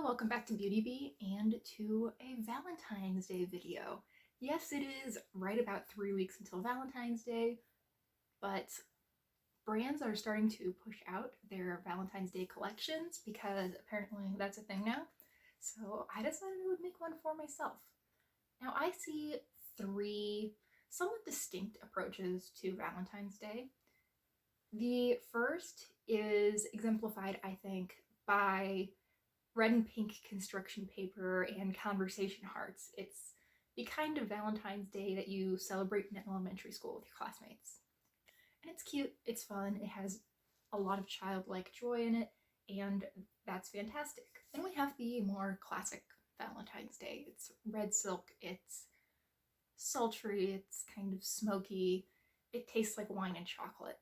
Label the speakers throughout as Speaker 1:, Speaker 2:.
Speaker 1: welcome back to Beauty Bee and to a Valentine's Day video. Yes, it is right about 3 weeks until Valentine's Day, but brands are starting to push out their Valentine's Day collections because apparently that's a thing now. So I decided I would make one for myself. Now I see three somewhat distinct approaches to Valentine's Day. The first is exemplified, I think, by red and pink construction paper and conversation hearts. It's the kind of Valentine's Day that you celebrate in elementary school with your classmates. And it's cute, it's fun, it has a lot of childlike joy in it, and that's fantastic. Then we have the more classic Valentine's Day. It's red silk, it's sultry, it's kind of smoky, it tastes like wine and chocolate.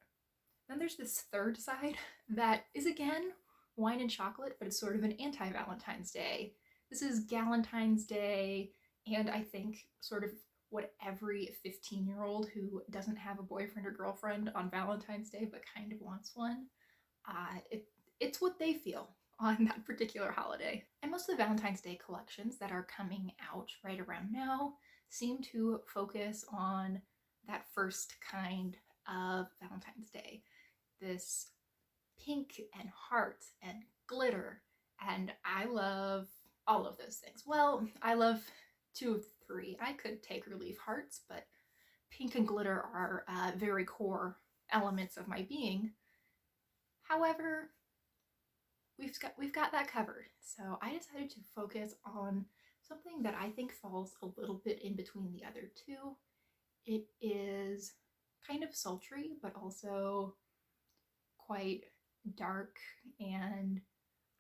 Speaker 1: Then there's this third side that is again wine and chocolate, but it's sort of an anti-Valentine's Day. This is Galentine's Day, and I think sort of what every 15-year-old who doesn't have a boyfriend or girlfriend on Valentine's Day but kind of wants one, it's what they feel on that particular holiday. And most of the Valentine's Day collections that are coming out right around now seem to focus on that first kind of Valentine's Day. This pink and heart and glitter, and I love all of those things. Well, I love two of the three. I could take or leave hearts, but pink and glitter are very core elements of my being. However, we've got that covered. So I decided to focus on something that I think falls a little bit in between the other two. It is kind of sultry, but also quite dark, and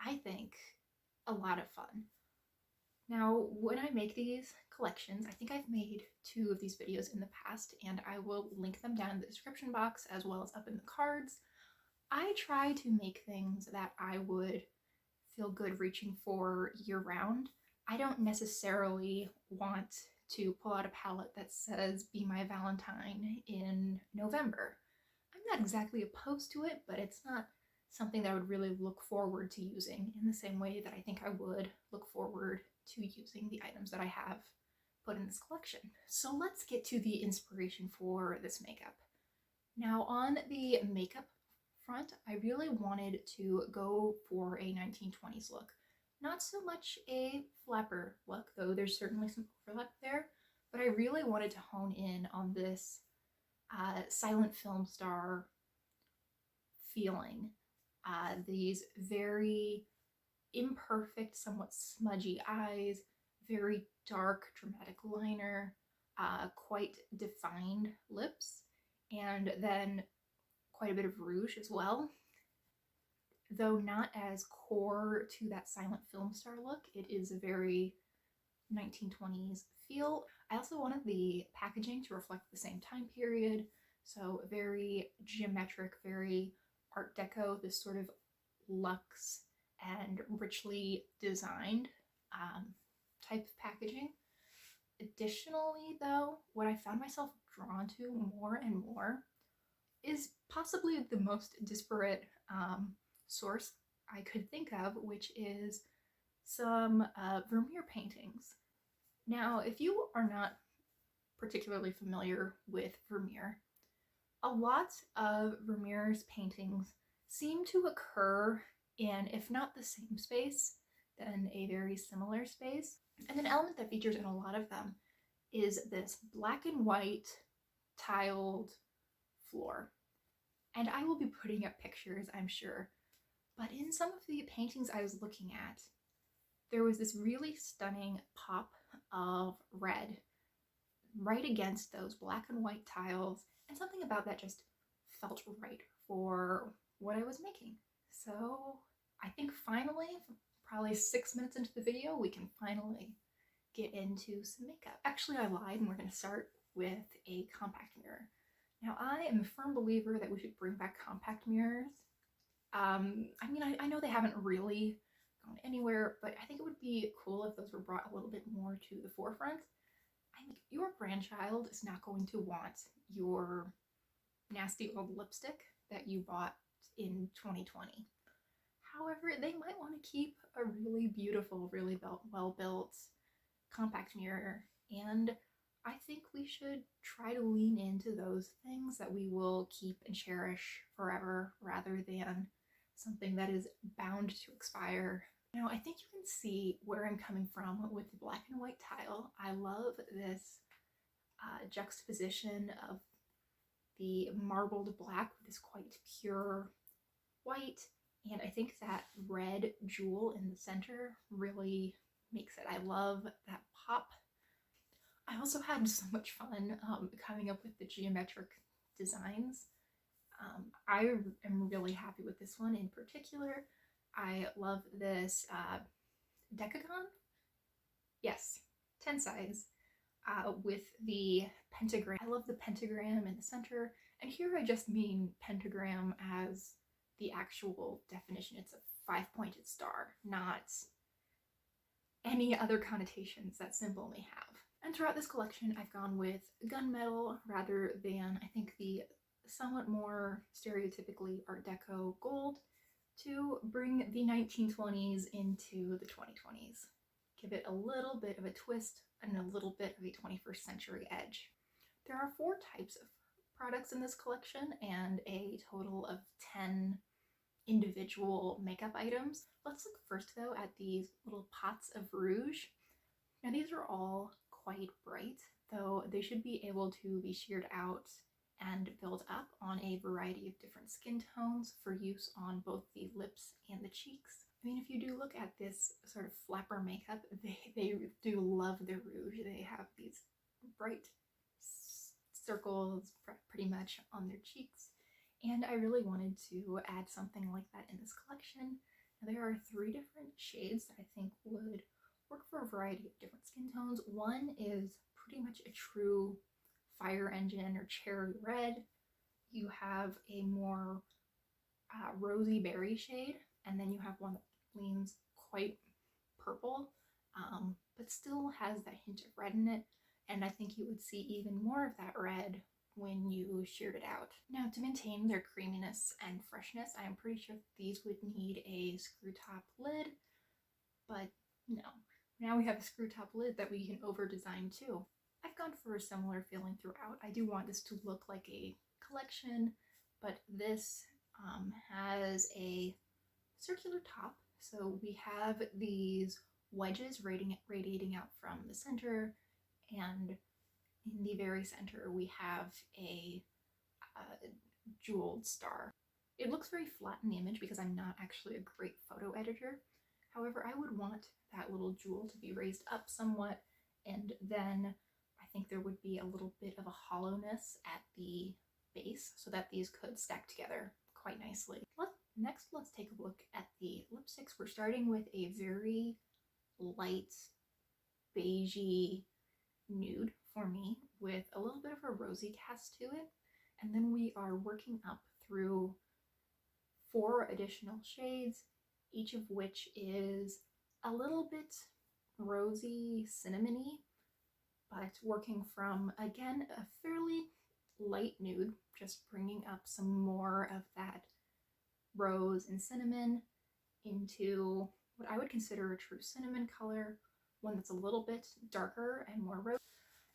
Speaker 1: I think a lot of fun. Now, when I make these collections, I think I've made 2 of these videos in the past, and I will link them down in the description box as well as up in the cards. I try to make things that I would feel good reaching for year-round. I don't necessarily want to pull out a palette that says "Be My Valentine" in November. I'm not exactly opposed to it, but it's not something that I would really look forward to using in the same way that I think I would look forward to using the items that I have put in this collection. So let's get to the inspiration for this makeup. Now, on the makeup front, I really wanted to go for a 1920s look. Not so much a flapper look, though there's certainly some overlap there, but I really wanted to hone in on this silent film star feeling. These very imperfect, somewhat smudgy eyes, very dark, dramatic liner, quite defined lips, and then quite a bit of rouge as well. Though not as core to that silent film star look, it is a very 1920s feel. I also wanted the packaging to reflect the same time period, so very geometric, very Art Deco, this sort of luxe and richly designed type of packaging. Additionally, though, what I found myself drawn to more and more is possibly the most disparate source I could think of, which is some Vermeer paintings. Now, if you are not particularly familiar with Vermeer, a lot of Vermeer's paintings seem to occur in, if not the same space, then a very similar space. And an element that features in a lot of them is this black and white tiled floor. And I will be putting up pictures, I'm sure. But in some of the paintings I was looking at, there was this really stunning pop of red right against those black and white tiles, and something about that just felt right for what I was making. So I think finally, probably 6 minutes into the video, we can finally get into some makeup. Actually, I lied, and we're going to start with a compact mirror. Now, I am a firm believer that we should bring back compact mirrors. I mean, I know they haven't really gone anywhere, but I think it would be cool if those were brought a little bit more to the forefront. I think your grandchild is not going to want your nasty old lipstick that you bought in 2020. However, they might want to keep a really beautiful, really well-built compact mirror, and I think we should try to lean into those things that we will keep and cherish forever rather than something that is bound to expire. Now, I think you can see where I'm coming from with the black and white tile. I love this juxtaposition of the marbled black with this quite pure white, and I think that red jewel in the center really makes it. I love that pop. I also had so much fun coming up with the geometric designs. I am really happy with this one in particular. I love this decagon. Yes, 10 sides with the pentagram. I love the pentagram in the center, and here I just mean pentagram as the actual definition. It's a 5-pointed star, not any other connotations that symbol may have. And throughout this collection, I've gone with gunmetal rather than, I think, the somewhat more stereotypically Art Deco gold to bring the 1920s into the 2020s. Give it a little bit of a twist and a little bit of a 21st century edge. There are 4 types of products in this collection and a total of 10 individual makeup items. Let's look first though at these little pots of rouge. Now these are all quite bright, though they should be able to be sheared out and build up on a variety of different skin tones for use on both the lips and the cheeks. I mean, if you do look at this sort of flapper makeup, they do love their rouge. They have these bright circles pretty much on their cheeks, and I really wanted to add something like that in this collection. Now, there are 3 different shades that I think would work for a variety of different skin tones. One is pretty much a true fire engine or cherry red. You have a more rosy berry shade, and then you have one that leans quite purple, but still has that hint of red in it, and I think you would see even more of that red when you sheared it out. Now, to maintain their creaminess and freshness, I am pretty sure these would need a screw top lid, but no. Now we have a screw top lid that we can over design too. I've gone for a similar feeling throughout. I do want this to look like a collection, but this has a circular top. So we have these wedges radiating out from the center, and in the very center we have a jeweled star. It looks very flat in the image because I'm not actually a great photo editor. However, I would want that little jewel to be raised up somewhat, and then I think there would be a little bit of a hollowness at the base so that these could stack together quite nicely. Next, let's take a look at the lipsticks. We're starting with a very light beigey nude for me with a little bit of a rosy cast to it, and then we are working up through 4 additional shades, each of which is a little bit rosy cinnamony, but working from, again, a fairly light nude, just bringing up some more of that rose and cinnamon into what I would consider a true cinnamon color, one that's a little bit darker and more rose,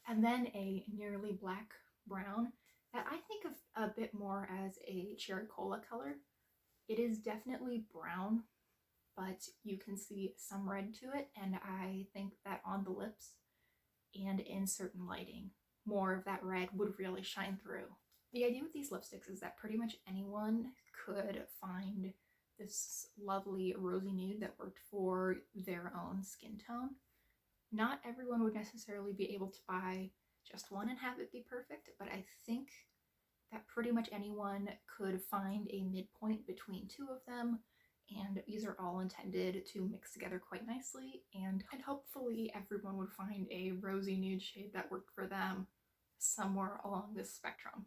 Speaker 1: and then a nearly black brown that I think of a bit more as a cherry cola color. It is definitely brown, but you can see some red to it, and I think that on the lips and in certain lighting, more of that red would really shine through. The idea with these lipsticks is that pretty much anyone could find this lovely rosy nude that worked for their own skin tone. Not everyone would necessarily be able to buy just one and have it be perfect, but I think that pretty much anyone could find a midpoint between 2 of them, and these are all intended to mix together quite nicely, and hopefully everyone would find a rosy nude shade that worked for them somewhere along this spectrum.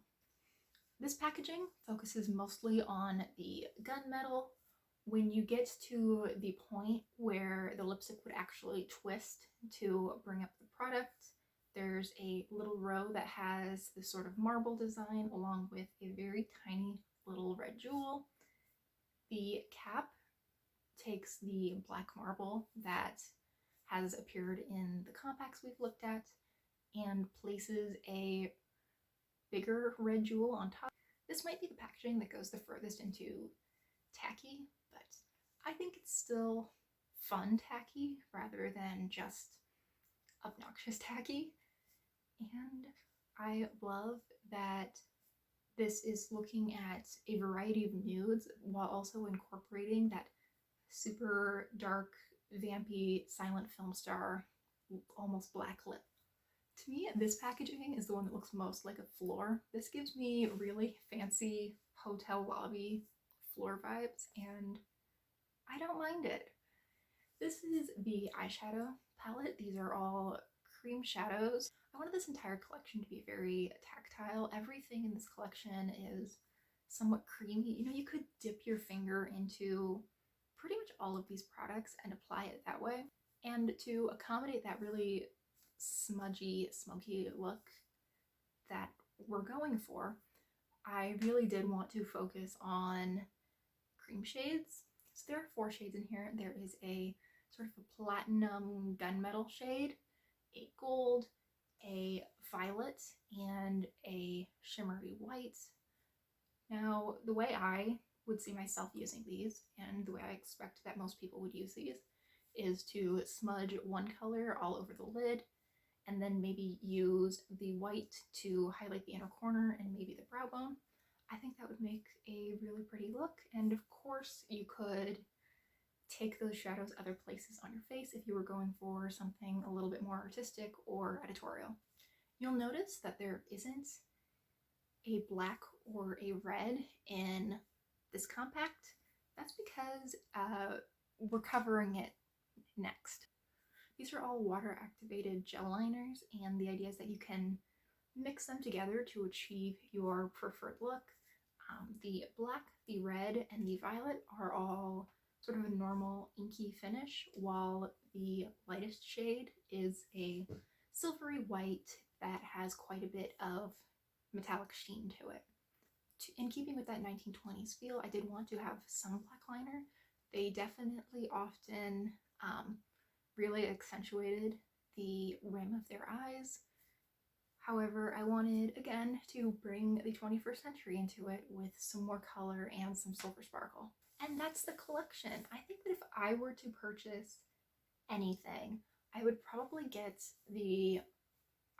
Speaker 1: This packaging focuses mostly on the gunmetal. When you get to the point where the lipstick would actually twist to bring up the product, there's a little row that has this sort of marble design along with a very tiny little red jewel. The cap takes the black marble that has appeared in the compacts we've looked at and places a bigger red jewel on top. This might be the packaging that goes the furthest into tacky, but I think it's still fun tacky rather than just obnoxious tacky. And I love that this is looking at a variety of nudes while also incorporating that super dark, vampy, silent film star, almost black lip. To me, this packaging is the one that looks most like a floor. This gives me really fancy hotel lobby floor vibes, and I don't mind it. This is the eyeshadow palette. These are all cream shadows. I wanted this entire collection to be very tactile. Everything in this collection is somewhat creamy. You know, you could dip your finger into pretty much all of these products and apply it that way. And to accommodate that really smudgy, smoky look that we're going for, I really did want to focus on cream shades. So there are 4 shades in here. There is a sort of a platinum gunmetal shade, a gold, a violet, and a shimmery white. Now, the way I would see myself using these, and the way I expect that most people would use these, is to smudge one color all over the lid, and then maybe use the white to highlight the inner corner and maybe the brow bone. I think that would make a really pretty look, and of course you could take those shadows other places on your face if you were going for something a little bit more artistic or editorial. You'll notice that there isn't a black or a red in this compact. That's because we're covering it next. These are all water activated gel liners, and the idea is that you can mix them together to achieve your preferred look. The black, the red, and the violet are all sort of a normal inky finish, while the lightest shade is a silvery white that has quite a bit of metallic sheen to it. In keeping with that 1920s feel, I did want to have some black liner. They definitely often really accentuated the rim of their eyes. However, I wanted, again, to bring the 21st century into it with some more color and some silver sparkle. And that's the collection. I think that if I were to purchase anything, I would probably get the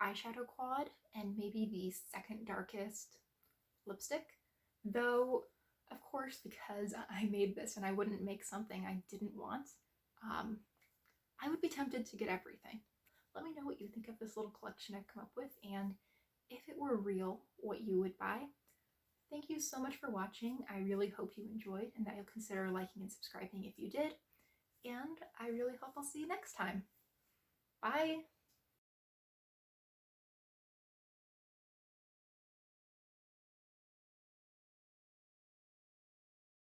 Speaker 1: eyeshadow quad and maybe the second darkest lipstick. Though, of course, because I made this and I wouldn't make something I didn't want, I would be tempted to get everything. Let me know what you think of this little collection I've come up with, and if it were real, what you would buy. Thank you so much for watching. I really hope you enjoyed and that you'll consider liking and subscribing if you did. And I really hope I'll see you next time. Bye!